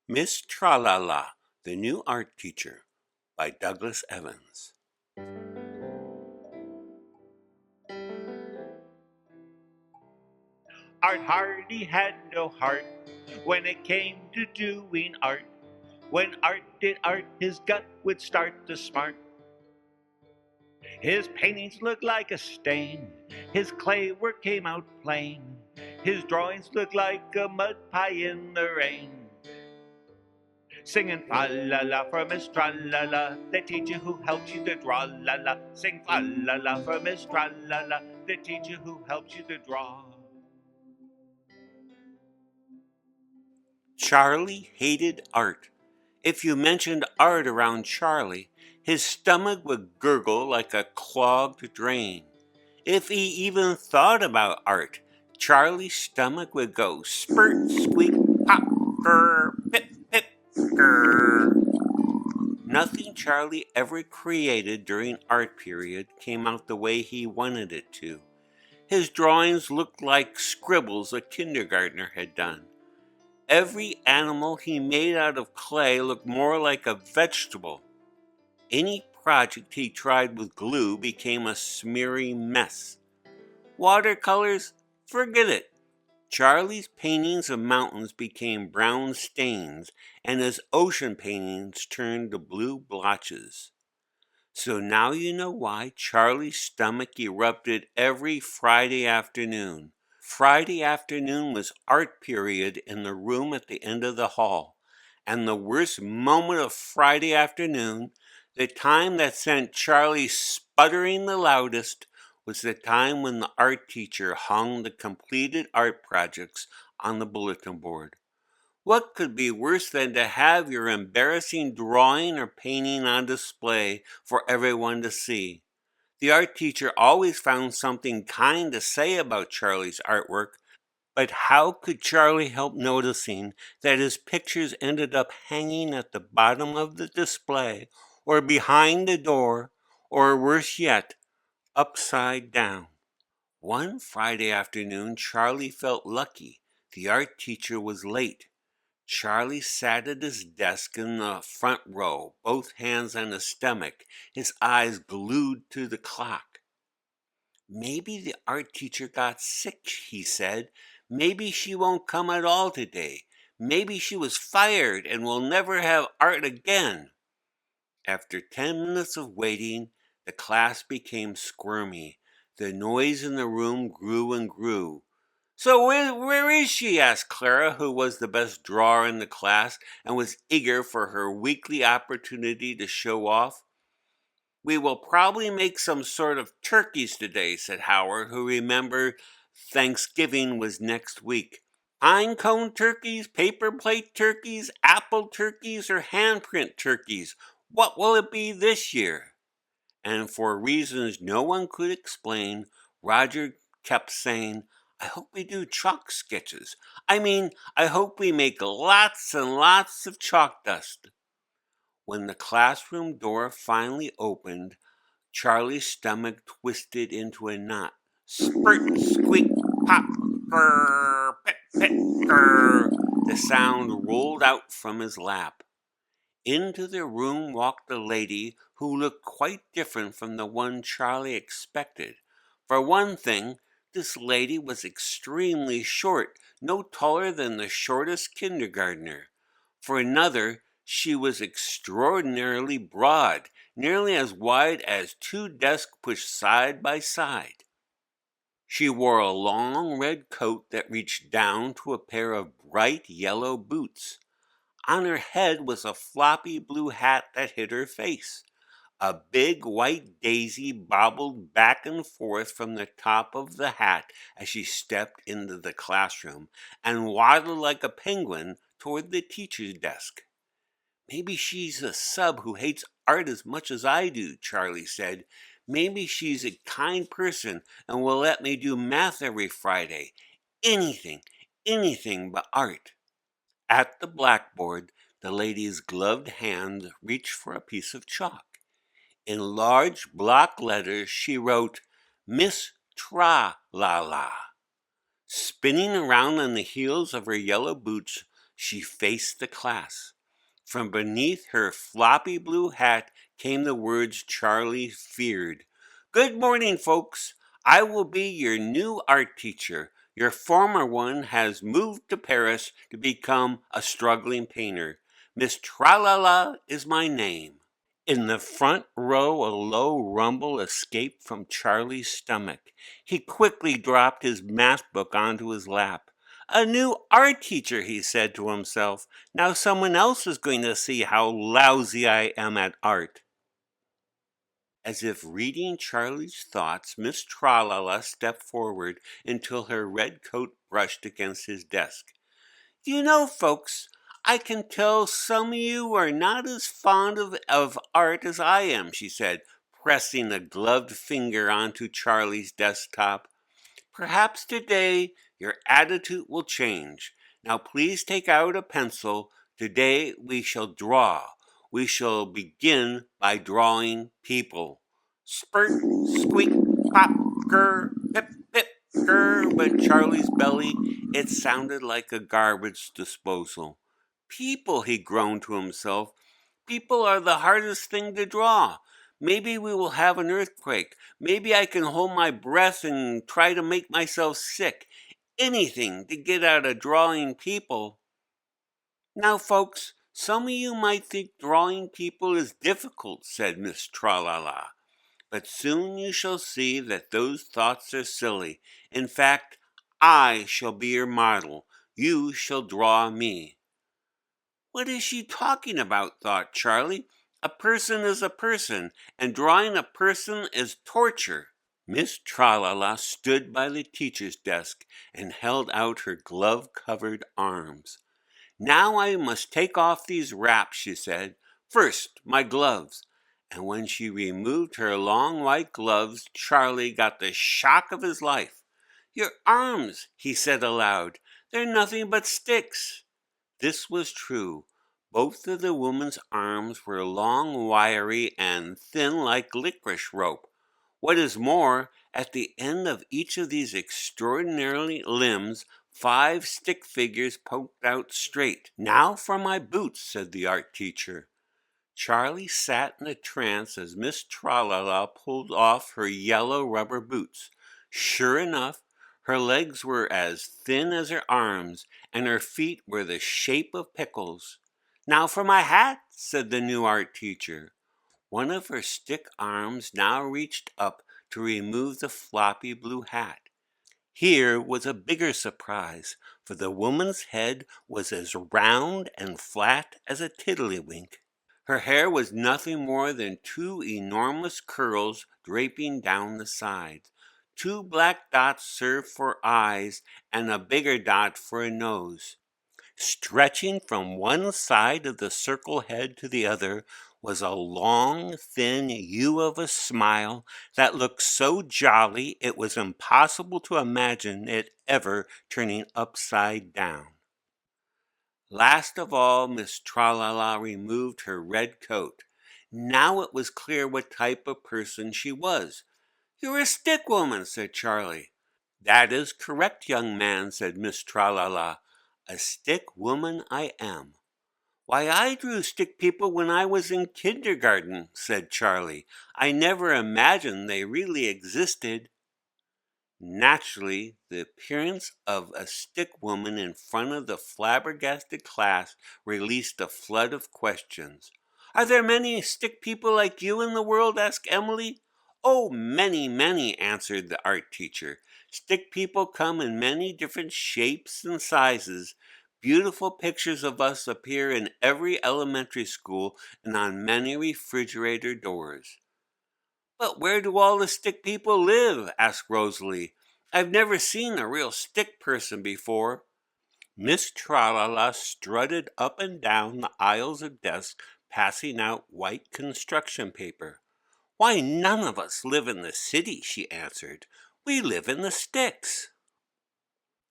Miss Tralala, the New Art Teacher by Douglas Evans. Art Hardy had no heart when it came to doing art. When Art did art, his gut would start to smart. His paintings looked like a stain. His clay work came out plain. His drawings looked like a mud pie in the rain. Singing fa la la for Miss Tra la la, the teacher who helps you to draw la la. Sing fa la la for Miss Tra la la, the teacher who helps you to draw. Charlie hated art. If you mentioned art around Charlie, his stomach would gurgle like a clogged drain. If he even thought about art, Charlie's stomach would go spurt, squeak, pop, grr, pip, pip, grr. Nothing Charlie ever created during art period came out the way he wanted it to. His drawings looked like scribbles a kindergartner had done. Every animal he made out of clay looked more like a vegetable. Any project he tried with glue became a smeary mess. Watercolors? Forget it. Charlie's paintings of mountains became brown stains, and his ocean paintings turned to blue blotches. So now you know why Charlie's stomach erupted every Friday afternoon. Friday afternoon was art period in the room at the end of the hall. And the worst moment of Friday afternoon, the time that sent Charlie sputtering the loudest, was the time when the art teacher hung the completed art projects on the bulletin board. What could be worse than to have your embarrassing drawing or painting on display for everyone to see? The art teacher always found something kind to say about Charlie's artwork, but how could Charlie help noticing that his pictures ended up hanging at the bottom of the display, or behind the door, or worse yet, upside down? One Friday afternoon, Charlie felt lucky. The art teacher was late. Charlie sat at his desk in the front row, both hands on his stomach, his eyes glued to the clock. Maybe the art teacher got sick, he said. Maybe she won't come at all today. Maybe she was fired and will never have art again. After 10 minutes of waiting, the class became squirmy. The noise in the room grew and grew. So where is she? Asked Clara, who was the best drawer in the class and was eager for her weekly opportunity to show off. We will probably make some sort of turkeys today, said Howard, who remembered Thanksgiving was next week. Pine cone turkeys, paper plate turkeys, apple turkeys, or handprint turkeys? What will it be this year? And for reasons no one could explain, Roger kept saying, I hope we do chalk sketches. I hope we make lots and lots of chalk dust. When the classroom door finally opened, Charlie's stomach twisted into a knot. Spurt, squeak, pop, grr, pit, pit, grr. The sound rolled out from his lap. Into the room walked a lady who looked quite different from the one Charlie expected. For one thing, this lady was extremely short, no taller than the shortest kindergartner. For another, she was extraordinarily broad, nearly as wide as two desks pushed side by side. She wore a long red coat that reached down to a pair of bright yellow boots. On her head was a floppy blue hat that hid her face. A big white daisy bobbled back and forth from the top of the hat as she stepped into the classroom and waddled like a penguin toward the teacher's desk. Maybe she's a sub who hates art as much as I do, Charlie said. Maybe she's a kind person and will let me do math every Friday. Anything but art. At the blackboard, the lady's gloved hand reached for a piece of chalk. In large block letters, she wrote, Miss Tra-la-la. Spinning around on the heels of her yellow boots, She faced the class. From beneath her floppy blue hat came the words Charlie feared. "Good morning, folks. I will be your new art teacher. Your former one has moved to Paris to become a struggling painter. Miss Tralala is my name." In the front row, a low rumble escaped from Charlie's stomach. He quickly dropped his math book onto his lap. "A new art teacher," he said to himself. "Now someone else is going to see how lousy I am at art." As if reading Charlie's thoughts, Miss Tralala stepped forward until her red coat brushed against his desk. "You know, folks, I can tell some of you are not as fond of art as I am," she said, pressing a gloved finger onto Charlie's desktop. "Perhaps today your attitude will change. Now please take out a pencil. Today we shall draw. We shall begin by drawing people." Spurt, squeak, pop, grr, pip, pip, grr went Charlie's belly. It sounded like a garbage disposal. "People," he groaned to himself. "People are the hardest thing to draw. Maybe we will have an earthquake. Maybe I can hold my breath and try to make myself sick. Anything to get out of drawing people." "Now, folks, some of you might think drawing people is difficult," said Miss Tralala. "But soon you shall see that those thoughts are silly. In fact, I shall be your model. You shall draw me." "What is she talking about?" thought Charlie. "A person is a person, and drawing a person is torture." Miss Tralala stood by the teacher's desk and held out her glove-covered arms. "Now I must take off these wraps," she said. "First, my gloves." And when she removed her long white gloves, Charlie got the shock of his life. "Your arms," he said aloud. "They're nothing but sticks." This was true. Both of the woman's arms were long, wiry, and thin like licorice rope. What is more, at the end of each of these extraordinary limbs, 5 stick figures poked out straight. "Now for my boots," said the art teacher. Charlie sat in a trance as Miss Tralala pulled off her yellow rubber boots. Sure enough, her legs were as thin as her arms, and her feet were the shape of pickles. "Now for my hat," said the new art teacher. One of her stick arms now reached up to remove the floppy blue hat. Here was a bigger surprise, for the woman's head was as round and flat as a tiddlywink. Her hair was nothing more than 2 enormous curls draping down the sides. 2 black dots served for eyes and a bigger dot for a nose. Stretching from one side of the circle head to the other was a long, thin U of a smile that looked so jolly it was impossible to imagine it ever turning upside down. Last of all, Miss Tralala removed her red coat. Now it was clear what type of person she was. "You're a stick woman," said Charlie. "That is correct, young man," said Miss Tralala. "A stick woman I am." "Why, I drew stick people when I was in kindergarten," said Charlie. "I never imagined they really existed." Naturally, the appearance of a stick woman in front of the flabbergasted class released a flood of questions. "Are there many stick people like you in the world?" asked Emily. "Oh, many, many," answered the art teacher. "Stick people come in many different shapes and sizes. Beautiful pictures of us appear in every elementary school and on many refrigerator doors." "But where do all the stick people live?" asked Rosalie. "I've never seen a real stick person before." Miss Tralala strutted up and down the aisles of desks, passing out white construction paper. "Why, none of us live in the city," she answered. "We live in the sticks."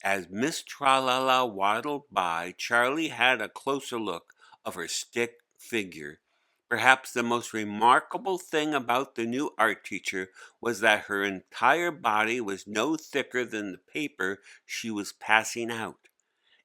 As Miss Tralala waddled by, Charlie had a closer look of her stick figure. Perhaps the most remarkable thing about the new art teacher was that her entire body was no thicker than the paper she was passing out.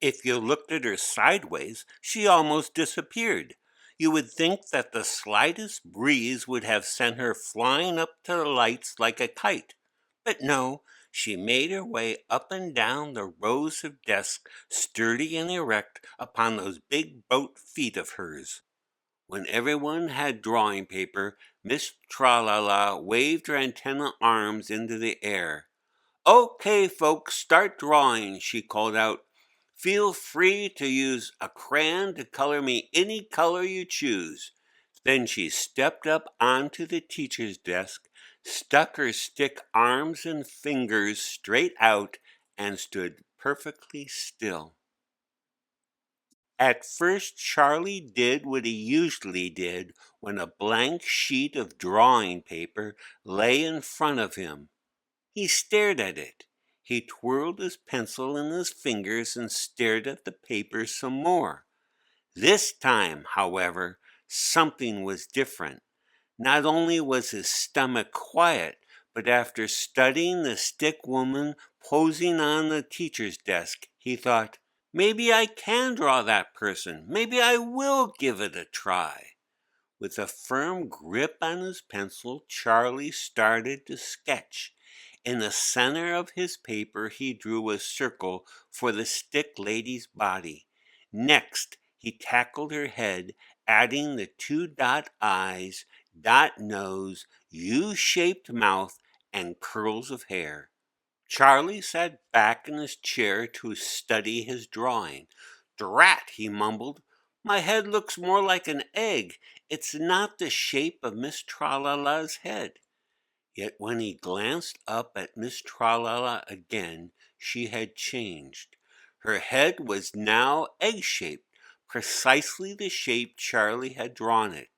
If you looked at her sideways, she almost disappeared. You would think that the slightest breeze would have sent her flying up to the lights like a kite. But no, she made her way up and down the rows of desks, sturdy and erect upon those big boat feet of hers. When everyone had drawing paper, Miss Tralala waved her antenna arms into the air. "Okay, folks, start drawing," she called out. "Feel free to use a crayon to color me any color you choose." Then she stepped up onto the teacher's desk, stuck her stick arms and fingers straight out, and stood perfectly still. At first Charlie did what he usually did when a blank sheet of drawing paper lay in front of him. He stared at it. He twirled his pencil in his fingers and stared at the paper some more. This time, however, something was different. Not only was his stomach quiet, but after studying the stick woman posing on the teacher's desk, he thought, maybe I can draw that person. Maybe I will give it a try. With a firm grip on his pencil, Charlie started to sketch. In the center of his paper, he drew a circle for the stick lady's body. Next, he tackled her head, adding the two dot eyes, dot nose, U-shaped mouth, and curls of hair. Charlie sat back in his chair to study his drawing. "Drat," he mumbled. "My head looks more like an egg. It's not the shape of Miss Tralala's head." Yet when he glanced up at Miss Tralala again, she had changed. Her head was now egg-shaped, precisely the shape Charlie had drawn it.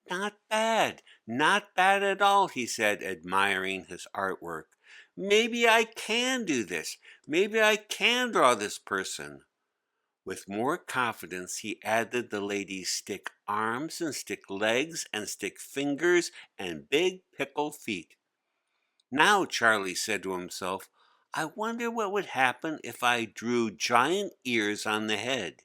Not bad at all," he said, admiring his artwork. "Maybe I can do this. Maybe I can draw this person." With more confidence, he added the lady's stick arms and stick legs and stick fingers and big pickle feet. "Now," Charlie said to himself, "I wonder what would happen if I drew giant ears on the head."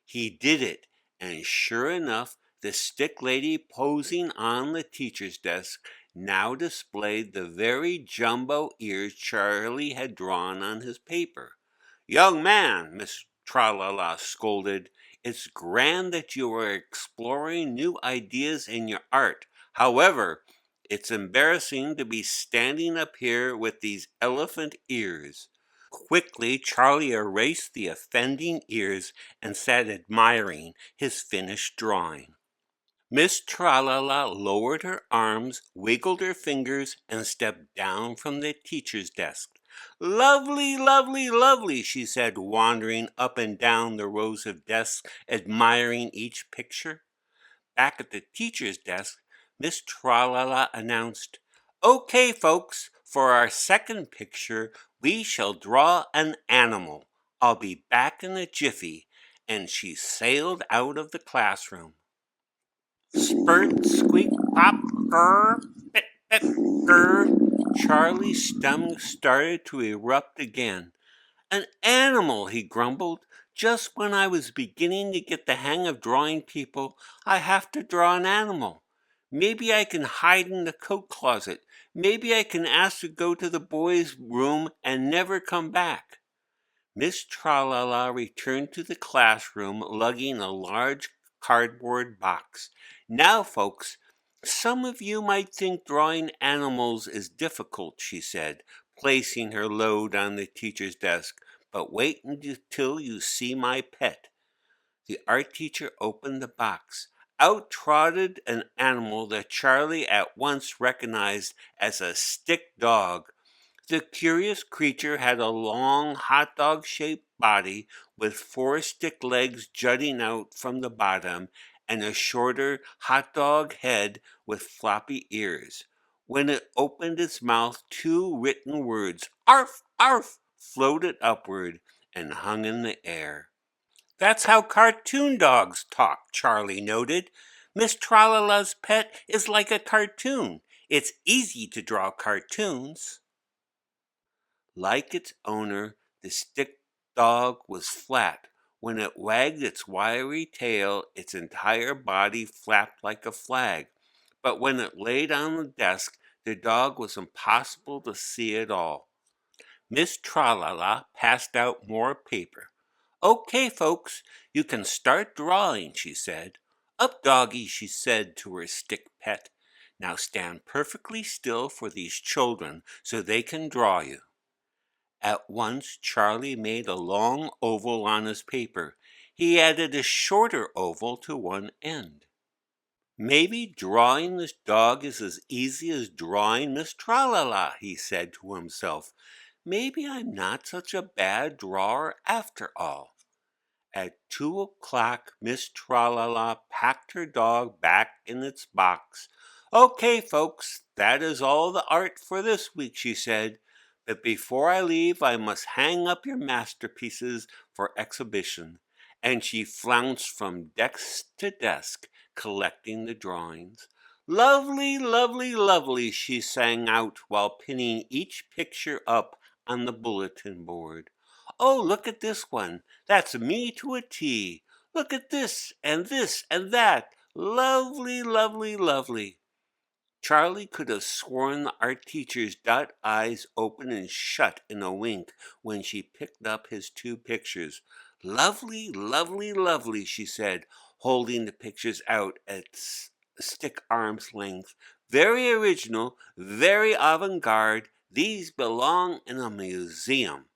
He did it, and sure enough, the stick lady posing on the teacher's desk now displayed the very jumbo ears Charlie had drawn on his paper. "Young man," Miss Tralala scolded, "it's grand that you are exploring new ideas in your art. However, it's embarrassing to be standing up here with these elephant ears." Quickly, Charlie erased the offending ears and sat admiring his finished drawing. Miss Tralala lowered her arms, wiggled her fingers, and stepped down from the teacher's desk. "Lovely, lovely, lovely," she said, wandering up and down the rows of desks, admiring each picture. Back at the teacher's desk, Miss Tralala announced, "Okay, folks, for our second picture, we shall draw an animal. I'll be back in a jiffy." And she sailed out of the classroom. Spurt, squeak, pop, grr, pip, pip, grr. Charlie's stomach started to erupt again. "An animal," he grumbled. "Just when I was beginning to get the hang of drawing people, I have to draw an animal. Maybe I can hide in the coat closet. Maybe I can ask to go to the boys' room and never come back." Miss Tralala returned to the classroom lugging a large cardboard box. "Now, folks, some of you might think drawing animals is difficult," she said, placing her load on the teacher's desk. "But wait until you see my pet." The art teacher opened the box. Out trotted an animal that Charlie at once recognized as a stick dog. The curious creature had a long hot dog-shaped body with four stick legs jutting out from the bottom and a shorter hot dog head with floppy ears. When it opened its mouth, two written words, "Arf, arf," floated upward and hung in the air. "That's how cartoon dogs talk," Charlie noted. "Miss Tralala's pet is like a cartoon. It's easy to draw cartoons." Like its owner, the stick dog was flat. When it wagged its wiry tail, its entire body flapped like a flag. But when it laid on the desk, the dog was impossible to see at all. Miss Tralala passed out more paper. "Okay, folks, you can start drawing," she said. "Up, doggy," she said to her stick pet. "Now stand perfectly still for these children so they can draw you." At once Charlie made a long oval on his paper. He added a shorter oval to one end. "Maybe drawing this dog is as easy as drawing Miss Tralala," he said to himself. "Maybe I'm not such a bad drawer after all." At 2 o'clock, Miss Tralala packed her dog back in its box. "Okay, folks, that is all the art for this week," she said. "But before I leave, I must hang up your masterpieces for exhibition." And she flounced from desk to desk, collecting the drawings. "Lovely, lovely, lovely," she sang out while pinning each picture up on the bulletin board. "Oh, look at this one. That's me to a T. Look at this and that. Lovely, lovely, lovely." Charlie could have sworn the art teacher's eyes open and shut in a wink when she picked up his 2 pictures. "Lovely, lovely, lovely," she said, holding the pictures out at stick arm's length. "Very original, very avant-garde. These belong in a museum."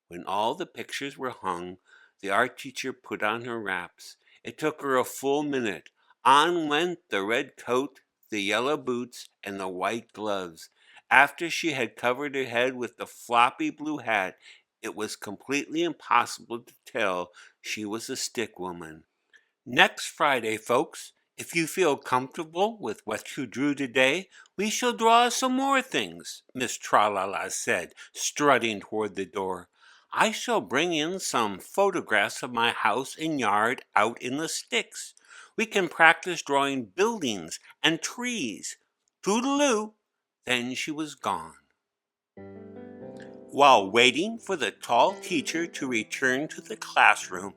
When all the pictures were hung, the art teacher put on her wraps. It took her a full minute. On went the red coat, the yellow boots, and the white gloves. After she had covered her head with the floppy blue hat, it was completely impossible to tell she was a stick woman. Next Friday, folks, if you feel comfortable with what you drew today, we shall draw some more things, Miss Tralala said, strutting toward the door. "I shall bring in some photographs of my house and yard out in the sticks. We can practice drawing buildings and trees. Toodaloo." Then she was gone. While waiting for the tall teacher to return to the classroom,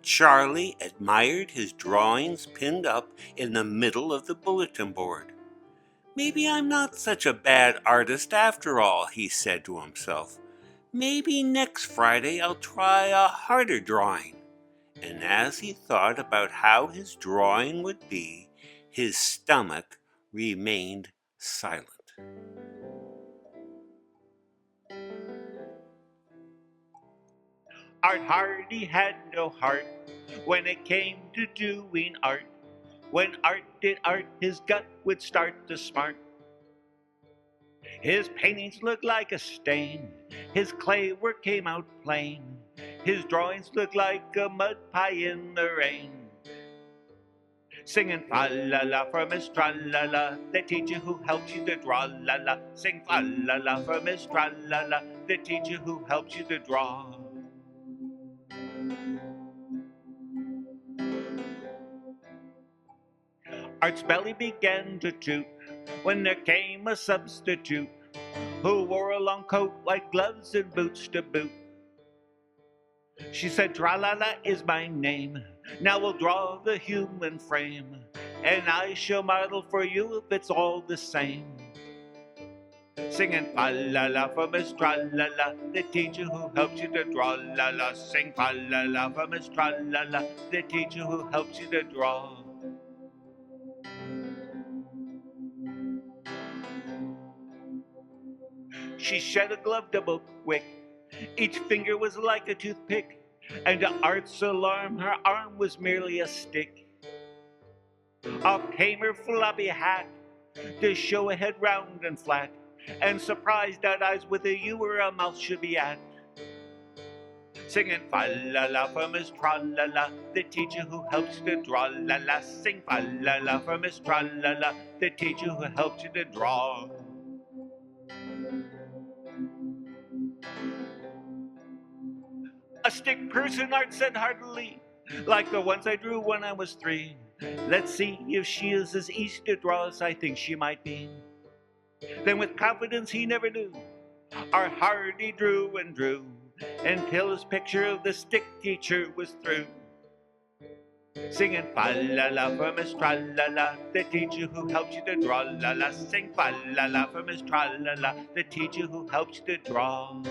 Charlie admired his drawings pinned up in the middle of the bulletin board. "Maybe I'm not such a bad artist after all," he said to himself. "Maybe next Friday I'll try a harder drawing." And as he thought about how his drawing would be, his stomach remained silent. Art Hardy had no heart when it came to doing art. When art did art, his gut would start to smart. His paintings looked like a stain. His clay work came out plain. His drawings looked like a mud pie in the rain. Singing fa la la for Miss Tralala, the teacher who helps you to draw la la. Sing fa la la for Miss Tralala, the teacher who helps you to draw. Art's belly began to toot when there came a substitute who wore a long coat, white gloves, and boots to boot. She said, "Tralala is my name. Now we'll draw the human frame, and I shall model for you if it's all the same." Singing fa la la for Miss Tralala, the teacher who helps you to draw la la. Sing fa la la for Miss Tralala, the teacher who helps you to draw. She shed a glove double quick. Each finger was like a toothpick, and to Art's alarm, her arm was merely a stick. Off came her floppy hat to show a head round and flat, and surprised out eyes with a U where a mouth should be at. Singing fa la la for Miss Tralala, the teacher who helps you to draw la la. Sing fa la la for Miss Tralala, the teacher who helps you to draw. "A stick person," Art said heartily, "like the ones I drew when I was 3. Let's see if she is as easy to draw as I think she might be." Then with confidence he never knew, Art Hardy drew and drew. until his picture of the stick teacher was through. Singing fa-la-la for Miss Tra-la-la, the teacher who helps you to draw la-la. Sing fa-la-la for Miss Tra-la-la, the teacher who helps you to draw.